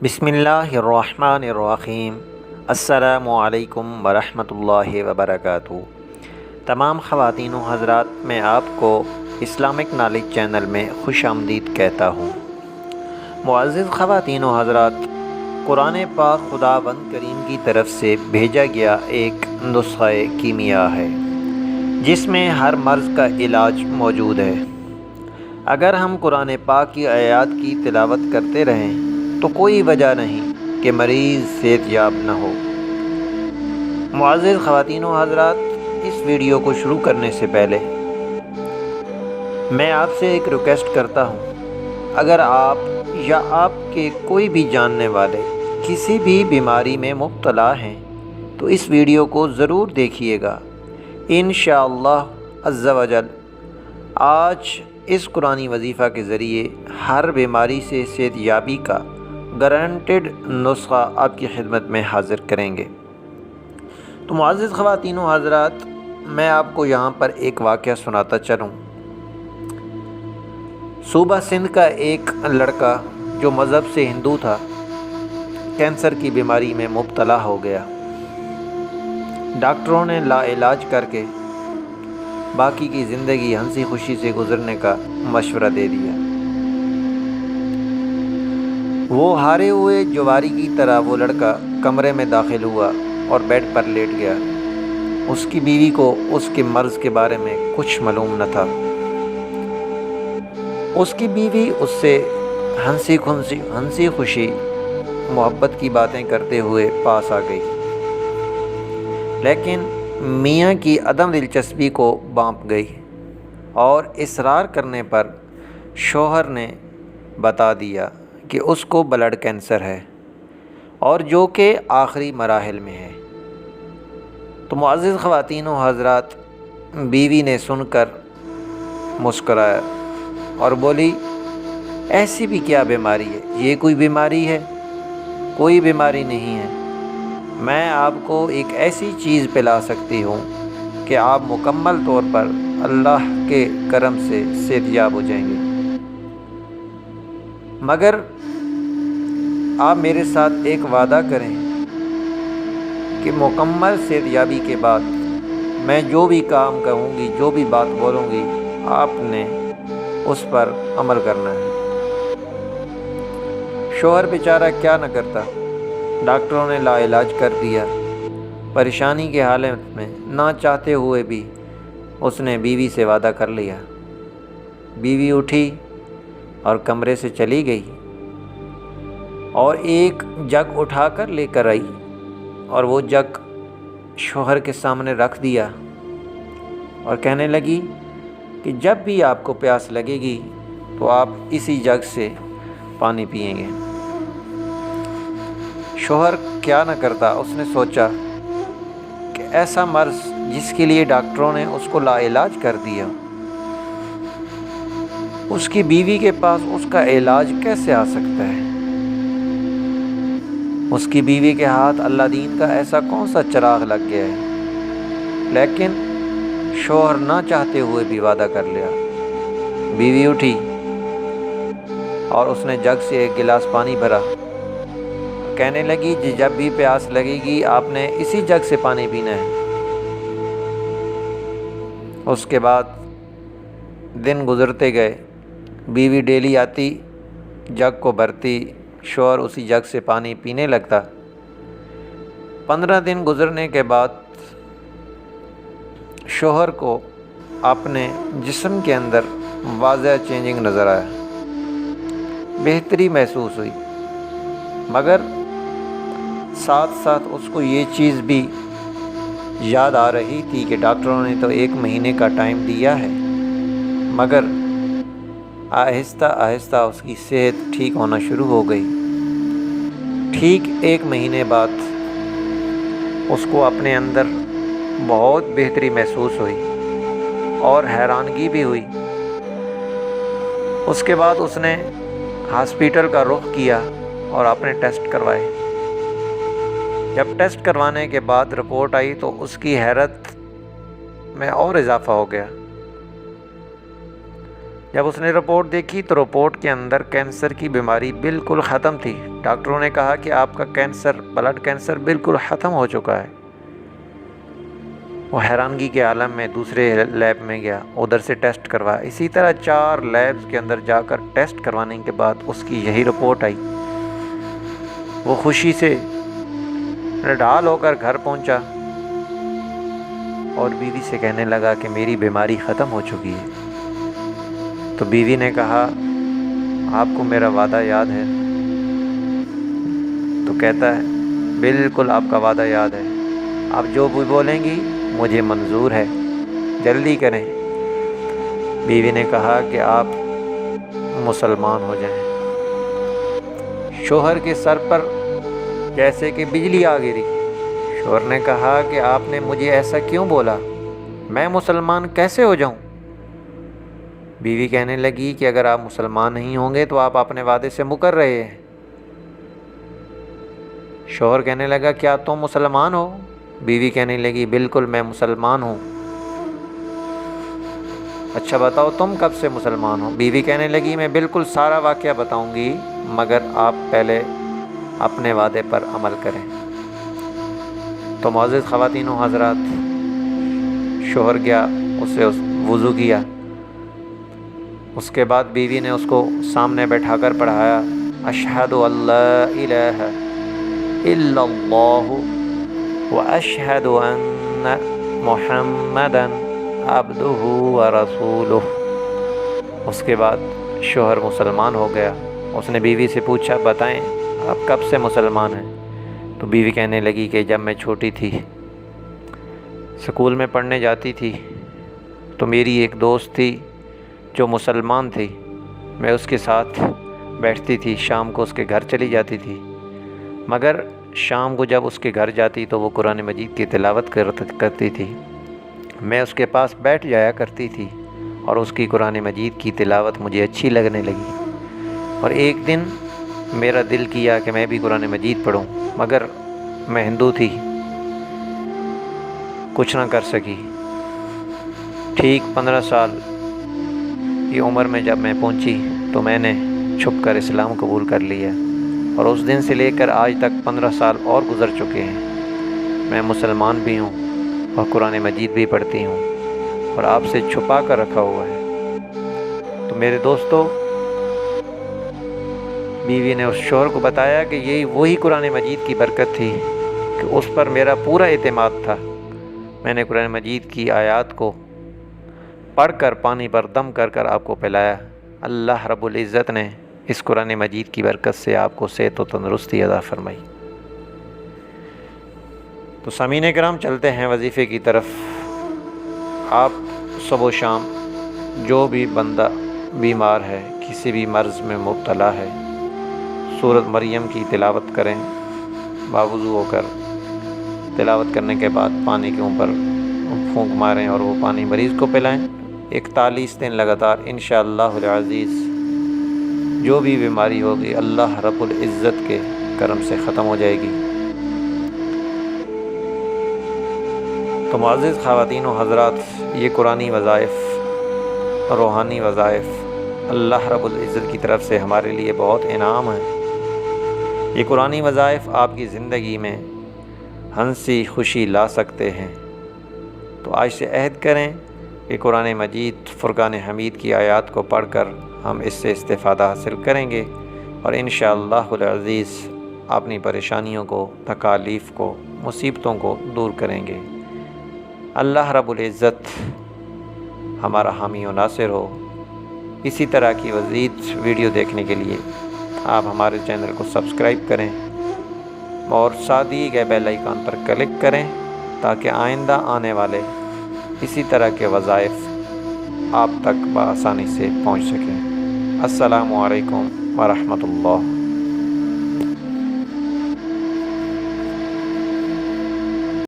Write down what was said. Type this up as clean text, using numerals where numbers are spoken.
بسم اللہ الرحمن الرحیم۔ السلام علیکم ورحمۃ اللہ وبرکاتہ۔ تمام خواتین و حضرات، میں آپ کو اسلامک نالج چینل میں خوش آمدید کہتا ہوں۔ معزز خواتین و حضرات، قرآن پاک خداوند کریم کی طرف سے بھیجا گیا ایک نسخہ کیمیا ہے جس میں ہر مرض کا علاج موجود ہے۔ اگر ہم قرآن پاک کی آیات کی تلاوت کرتے رہیں تو کوئی وجہ نہیں کہ مریض صحت یاب نہ ہو۔ معزز خواتین و حضرات، اس ویڈیو کو شروع کرنے سے پہلے میں آپ سے ایک ریکویسٹ کرتا ہوں، اگر آپ یا آپ کے کوئی بھی جاننے والے کسی بھی بیماری میں مبتلا ہیں تو اس ویڈیو کو ضرور دیکھیے گا۔ انشاءاللہ عز و جل آج اس قرآنی وظیفہ کے ذریعے ہر بیماری سے صحت یابی کا گارنٹیڈ نسخہ آپ کی خدمت میں حاضر کریں گے۔ تو معزز خواتین و حضرات، میں آپ کو یہاں پر ایک واقعہ سناتا چلوں۔ صوبہ سندھ کا ایک لڑکا جو مذہب سے ہندو تھا، کینسر کی بیماری میں مبتلا ہو گیا۔ ڈاکٹروں نے لا علاج کر کے باقی کی زندگی ہنسی خوشی سے گزرنے کا مشورہ دے دیا۔ وہ ہارے ہوئے جواری کی طرح وہ لڑکا کمرے میں داخل ہوا اور بیڈ پر لیٹ گیا۔ اس کی بیوی کو اس کے مرض کے بارے میں کچھ معلوم نہ تھا۔ اس کی بیوی اس سے ہنسی خوشی محبت کی باتیں کرتے ہوئے پاس آ گئی، لیکن میاں کی عدم دلچسپی کو بانپ گئی اور اصرار کرنے پر شوہر نے بتا دیا کہ اس کو بلڈ کینسر ہے اور جو کہ آخری مراحل میں ہے۔ تو معزز خواتین و حضرات، بیوی نے سن کر مسکرایا اور بولی، ایسی بھی کیا بیماری ہے؟ یہ کوئی بیماری ہے؟ کوئی بیماری نہیں ہے۔ میں آپ کو ایک ایسی چیز پلا سکتی ہوں کہ آپ مکمل طور پر اللہ کے کرم سے صحت یاب ہو جائیں گے، مگر آپ میرے ساتھ ایک وعدہ کریں کہ مکمل صحت یابی کے بعد میں جو بھی کام کہوں گی، جو بھی بات بولوں گی، آپ نے اس پر عمل کرنا ہے۔ شوہر بیچارہ کیا نہ کرتا، ڈاکٹروں نے لا علاج کر دیا۔ پریشانی کے حالت میں نہ چاہتے ہوئے بھی اس نے بیوی سے وعدہ کر لیا۔ بیوی اٹھی اور کمرے سے چلی گئی اور ایک جگ اٹھا کر لے کر آئی اور وہ جگ شوہر کے سامنے رکھ دیا اور کہنے لگی کہ جب بھی آپ کو پیاس لگے گی تو آپ اسی جگ سے پانی پئیں گے۔ شوہر کیا نہ کرتا، اس نے سوچا کہ ایسا مرض جس کے لیے ڈاکٹروں نے اس کو لا علاج کر دیا، اس کی بیوی کے پاس اس کا علاج کیسے آ سکتا ہے؟ اس کی بیوی کے ہاتھ اللہ دین کا ایسا کون سا چراغ لگ گیا ہے؟ لیکن شوہر نہ چاہتے ہوئے بھی وعدہ کر لیا۔ بیوی اٹھی اور اس نے جگ سے ایک گلاس پانی بھرا، کہنے لگی جی جب بھی پیاس لگے گی آپ نے اسی جگ سے پانی پینا ہے۔ اس کے بعد دن گزرتے گئے، بیوی ڈیلی آتی، جگ کو بھرتی، شوہر اسی جگ سے پانی پینے لگتا۔ 15 دن گزرنے کے بعد شوہر کو اپنے جسم کے اندر واضح چینجنگ نظر آیا، بہتری محسوس ہوئی، مگر ساتھ ساتھ اس کو یہ چیز بھی یاد آ رہی تھی کہ ڈاکٹروں نے تو 1 مہینے کا ٹائم دیا ہے، مگر آہستہ آہستہ اس کی صحت ٹھیک ہونا شروع ہو گئی۔ ٹھیک 1 مہینے بعد اس کو اپنے اندر بہت بہتری محسوس ہوئی اور حیرانگی بھی ہوئی۔ اس کے بعد اس نے ہاسپیٹل کا رخ کیا اور اپنے ٹیسٹ کروائے۔ جب ٹیسٹ کروانے کے بعد رپورٹ آئی تو اس کی حیرت میں اور اضافہ ہو گیا۔ جب اس نے رپورٹ دیکھی تو رپورٹ کے اندر کینسر کی بیماری بالکل ختم تھی۔ ڈاکٹروں نے کہا کہ آپ کا کینسر، بلڈ کینسر بالکل ختم ہو چکا ہے۔ وہ حیرانگی کے عالم میں دوسرے لیب میں گیا، ادھر سے ٹیسٹ کروایا۔ اسی طرح 4 لیبز کے اندر جا کر ٹیسٹ کروانے کے بعد اس کی یہی رپورٹ آئی۔ وہ خوشی سے نڈال ہو کر گھر پہنچا اور بیوی سے کہنے لگا کہ میری بیماری ختم ہو چکی ہے۔ تو بیوی نے کہا آپ کو میرا وعدہ یاد ہے؟ تو کہتا ہے بالکل آپ کا وعدہ یاد ہے، آپ جو بھی بولیں گی مجھے منظور ہے، جلدی کریں۔ بیوی نے کہا کہ آپ مسلمان ہو جائیں۔ شوہر کے سر پر جیسے کہ بجلی آ گری۔ شوہر نے کہا کہ آپ نے مجھے ایسا کیوں بولا، میں مسلمان کیسے ہو جاؤں؟ بیوی کہنے لگی کہ اگر آپ مسلمان نہیں ہوں گے تو آپ اپنے وعدے سے مکر رہے ہیں۔ شوہر کہنے لگا کیا تم مسلمان ہو؟ بیوی کہنے لگی بالکل میں مسلمان ہوں۔ اچھا بتاؤ تم کب سے مسلمان ہو؟ بیوی کہنے لگی میں بالکل سارا واقعہ بتاؤں گی، مگر آپ پہلے اپنے وعدے پر عمل کریں۔ تو معزز خواتین و حضرات، شوہر گیا، اسے وضو کیا۔ اس کے بعد بیوی نے اس کو سامنے بیٹھا کر پڑھایا اشہد ان لا الہ الا اللہ واشہد ان محمدا عبدہ ورسولہ۔ اس کے بعد شوہر مسلمان ہو گیا۔ اس نے بیوی سے پوچھا بتائیں آپ کب سے مسلمان ہیں؟ تو بیوی کہنے لگی کہ جب میں چھوٹی تھی، سکول میں پڑھنے جاتی تھی تو میری ایک دوست تھی جو مسلمان تھی، میں اس کے ساتھ بیٹھتی تھی، شام کو اس کے گھر چلی جاتی تھی، مگر شام کو جب اس کے گھر جاتی تو وہ قرآن مجید کی تلاوت کرتی تھی، میں اس کے پاس بیٹھ جایا کرتی تھی اور اس کی قرآن مجید کی تلاوت مجھے اچھی لگنے لگی۔ اور ایک دن میرا دل کیا کہ میں بھی قرآن مجید پڑھوں، مگر میں ہندو تھی، کچھ نہ کر سکی۔ ٹھیک 15 سال کی عمر میں جب میں پہنچی تو میں نے چھپ کر اسلام قبول کر لیا، اور اس دن سے لے کر آج تک 15 سال اور گزر چکے ہیں۔ میں مسلمان بھی ہوں اور قرآن مجید بھی پڑھتی ہوں اور آپ سے چھپا کر رکھا ہوا ہے۔ تو میرے دوستو، بیوی نے اس شوہر کو بتایا کہ یہی وہی قرآن مجید کی برکت تھی کہ اس پر میرا پورا اعتماد تھا۔ میں نے قرآن مجید کی آیات کو پڑھ کر پانی پر دم کر کر آپ کو پلایا۔ اللہ رب العزت نے اس قرآن مجید کی برکت سے آپ کو صحت و تندرستی عطا فرمائی۔ تو سامعین کرام، چلتے ہیں وظیفے کی طرف۔ آپ صبح و شام جو بھی بندہ بیمار ہے، کسی بھی مرض میں مبتلا ہے، سورۃ مریم کی تلاوت کریں، باوضو ہو کر تلاوت کرنے کے بعد پانی کے اوپر پھونک ماریں اور وہ پانی مریض کو پلائیں۔ 41 دن لگاتار انشاءاللہ العزیز جو بھی بیماری ہوگی اللہ رب العزت کے کرم سے ختم ہو جائے گی۔ تو معزز خواتین و حضرات، یہ قرآنی وظائف، روحانی وظائف اللہ رب العزت کی طرف سے ہمارے لیے بہت انعام ہے۔ یہ قرآنی وظائف آپ کی زندگی میں ہنسی خوشی لا سکتے ہیں۔ تو آج سے عہد کریں کہ قرآن مجید فرقان حمید کی آیات کو پڑھ کر ہم اس سے استفادہ حاصل کریں گے، اور انشاءاللہ العزیز اپنی پریشانیوں کو، تکالیف کو، مصیبتوں کو دور کریں گے۔ اللہ رب العزت ہمارا حامی و ناصر ہو۔ اسی طرح کی مزید ویڈیو دیکھنے کے لیے آپ ہمارے چینل کو سبسکرائب کریں اور ساتھ ہی گئے بیل آئیکن پر کلک کریں تاکہ آئندہ آنے والے اسی طرح کے وظائف آپ تک بآسانی سے پہنچ سکیں۔ السلام علیکم ورحمۃ اللہ۔